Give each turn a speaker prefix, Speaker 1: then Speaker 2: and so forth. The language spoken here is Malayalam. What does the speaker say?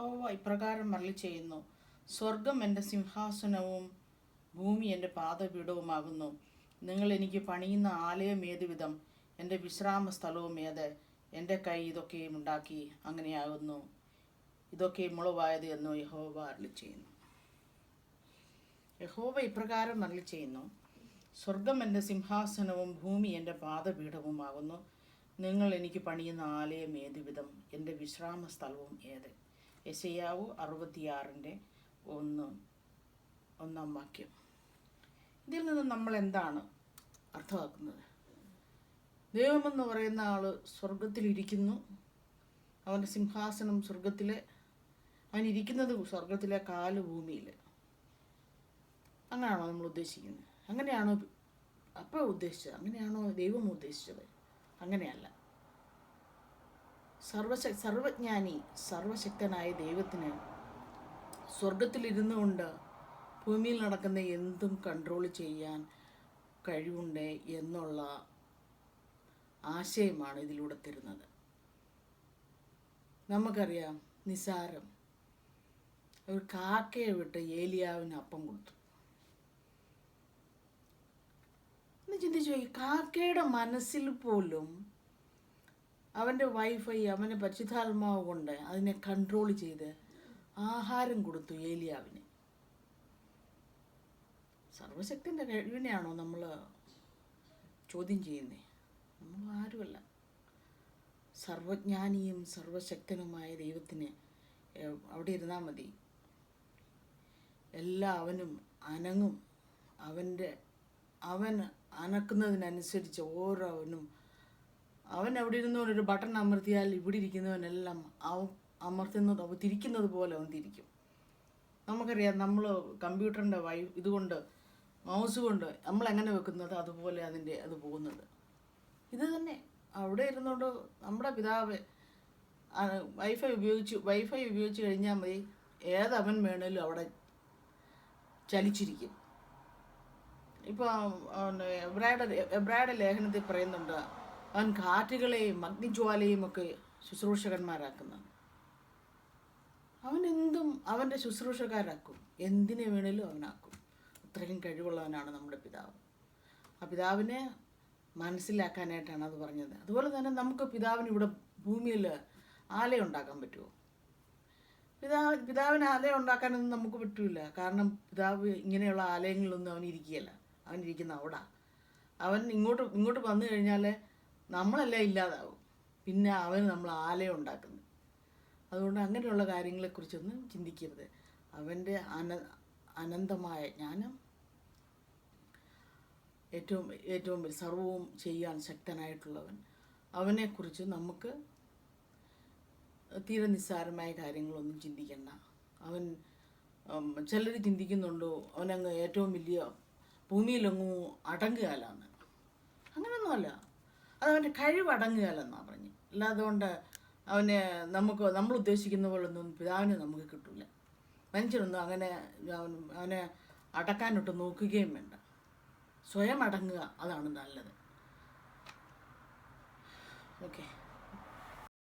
Speaker 1: യഹോവ ഇപ്രകാരം അരുളിച്ചെയ്യുന്നു, സ്വർഗം എൻ്റെ സിംഹാസനവും ഭൂമി എൻ്റെ പാദപീഠവുമാകുന്നു. നിങ്ങൾ എനിക്ക് പണിയുന്ന ആലയം ഏതുവിധം, എൻ്റെ വിശ്രാമ സ്ഥലവും ഏത്? എൻ്റെ കൈ ഇതൊക്കെയും ഉണ്ടാക്കി അങ്ങനെയാകുന്നു, ഇതൊക്കെയും മുളവായത് എന്ന് യഹോവ അരുളിച്ചെയ്യുന്നു. യഹോവ ഇപ്രകാരം അരുളിച്ചെയ്യുന്നു, സ്വർഗം എൻ്റെ സിംഹാസനവും ഭൂമി എൻ്റെ പാദപീഠവുമാകുന്നു. നിങ്ങൾ എനിക്ക് പണിയുന്ന ആലയം ഏതുവിധം, എൻ്റെ വിശ്രാമ സ്ഥലവും ഏത്? യെശയ്യാവ് 66:1 വാക്യം. ഇതിൽ നിന്ന് നമ്മൾ എന്താണ് അർത്ഥമാക്കുന്നത്? ദൈവമെന്ന് പറയുന്ന ആൾ സ്വർഗത്തിലിരിക്കുന്നു. അവൻ്റെ സിംഹാസനം സ്വർഗത്തിലെ, അവനിരിക്കുന്നത് സ്വർഗത്തിലെ, കാല് ഭൂമിയിൽ. അങ്ങനെയാണോ നമ്മൾ ഉദ്ദേശിക്കുന്നത്? അങ്ങനെയാണോ അപ്പോൾ ഉദ്ദേശിച്ചത്? അങ്ങനെയാണോ ദൈവം ഉദ്ദേശിച്ചത്? അങ്ങനെയല്ല. സർവജ്ഞാനി സർവശക്തനായ ദൈവത്തിന് സ്വർഗത്തിലിരുന്നു കൊണ്ട് ഭൂമിയിൽ നടക്കുന്ന എന്തും കൺട്രോൾ ചെയ്യാൻ കഴിവുണ്ട് എന്നുള്ള ആശയമാണ് ഇതിലൂടെ തരുന്നത്. നമുക്കറിയാം, നിസാരം ഒരു കാക്കയെ വിട്ട് ഏലിയാവിന് അപ്പം കൊടുത്തു. എന്ന് ചിന്തിച്ചു, ഈ കാക്കയുടെ മനസ്സിൽ പോലും അവൻ്റെ വൈഫൈ, അവൻ്റെ പരിശുദ്ധാത്മാവ് കൊണ്ട് അതിനെ കൺട്രോൾ ചെയ്ത് ആഹാരം കൊടുത്തു ഏലിയാവിന്. സർവശക്തൻ്റെ കഴിവിനെയാണോ നമ്മൾ ചോദ്യം ചെയ്യുന്നത്? നമ്മൾ ആരുമല്ല. സർവജ്ഞാനിയും സർവശക്തനുമായ ദൈവത്തിന് അവിടെ ഇരുന്നാൽ മതി. അവനും അനങ്ങും. അവൻ അനക്കുന്നതിനനുസരിച്ച് ഓരോവനും, അവൻ അവിടെ ഇരുന്നുകൊണ്ട് ഒരു ബട്ടൺ അമർത്തിയാൽ ഇവിടെ ഇരിക്കുന്നവനെല്ലാം അമർത്തുന്നത്, അവൻ തിരിക്കുന്നത് പോലെ അവൻ തിരിക്കും. നമുക്കറിയാം, നമ്മൾ കമ്പ്യൂട്ടറിൻ്റെ ഇതുകൊണ്ട്, മൗസ് കൊണ്ട് നമ്മൾ എങ്ങനെ വെക്കുന്നത് അതുപോലെ അത് പോകുന്നത്. ഇത് തന്നെ അവിടെ ഇരുന്നുകൊണ്ട് നമ്മുടെ പിതാവ് വൈഫൈ ഉപയോഗിച്ച് കഴിഞ്ഞാൽ മതി, ഏതവൻ വേണേലും അവിടെ ചലിച്ചിരിക്കും. ഇപ്പോൾ എബ്രായരുടെ ലേഖനത്തിൽ പറയുന്നുണ്ട്, അവൻ കാറ്റുകളെയും അഗ്നിജ്വാലയും ഒക്കെ ശുശ്രൂഷകന്മാരാക്കുന്ന. അവനെന്തും അവൻ്റെ ശുശ്രൂഷക്കാരാക്കും, എന്തിനെ വേണേലും അവനാക്കും. അത്രയും കഴിവുള്ളവനാണ് നമ്മുടെ പിതാവ്. ആ പിതാവിനെ മനസ്സിലാക്കാനായിട്ടാണ് അത് പറഞ്ഞത്. അതുപോലെ തന്നെ നമുക്ക് പിതാവിന് ഇവിടെ ഭൂമിയിൽ ആലയം ഉണ്ടാക്കാൻ പറ്റുമോ? പിതാവിന് ആലയം ഉണ്ടാക്കാനൊന്നും നമുക്ക് പറ്റില്ല. കാരണം പിതാവ് ഇങ്ങനെയുള്ള ആലയങ്ങളിലൊന്നും അവനിരിക്കുകയല്ല. അവനിരിക്കുന്ന അവിടെ. അവൻ ഇങ്ങോട്ട് വന്നു കഴിഞ്ഞാൽ നമ്മളെല്ലാം ഇല്ലാതാവും. പിന്നെ അവന് നമ്മൾ ആലയം ഉണ്ടാക്കുന്നത്. അതുകൊണ്ട് അങ്ങനെയുള്ള കാര്യങ്ങളെക്കുറിച്ചൊന്നും ചിന്തിക്കരുത്. അവൻ്റെ അനന്തമായ ജ്ഞാനം, ഏറ്റവും സർവവും ചെയ്യാൻ ശക്തനായിട്ടുള്ളവൻ, അവനെക്കുറിച്ച് നമുക്ക് തീരെ നിസ്സാരമായ കാര്യങ്ങളൊന്നും ചിന്തിക്കണ്ട. ചിലർ ചിന്തിക്കുന്നുണ്ടോ അവനങ്ങ് ഏറ്റവും വലിയ ഭൂമിയിലങ്ങ് അടങ്ങുകയല്ലെന്ന്. അങ്ങനെയൊന്നുമല്ല. അതവൻ്റെ കഴിവ് അടങ്ങുകയല്ലെന്നാണ് പറഞ്ഞ്. അല്ലാതുകൊണ്ട് നമ്മൾ ഉദ്ദേശിക്കുന്ന പോലൊന്നും പിതാവിന് നമുക്ക് കിട്ടില്ല. മനുഷ്യരൊന്നും അങ്ങനെ അവനെ അടക്കാനൊട്ട് നോക്കുകയും വേണ്ട. സ്വയം അടങ്ങുക, അതാണ് നല്ലത്. ഓക്കെ.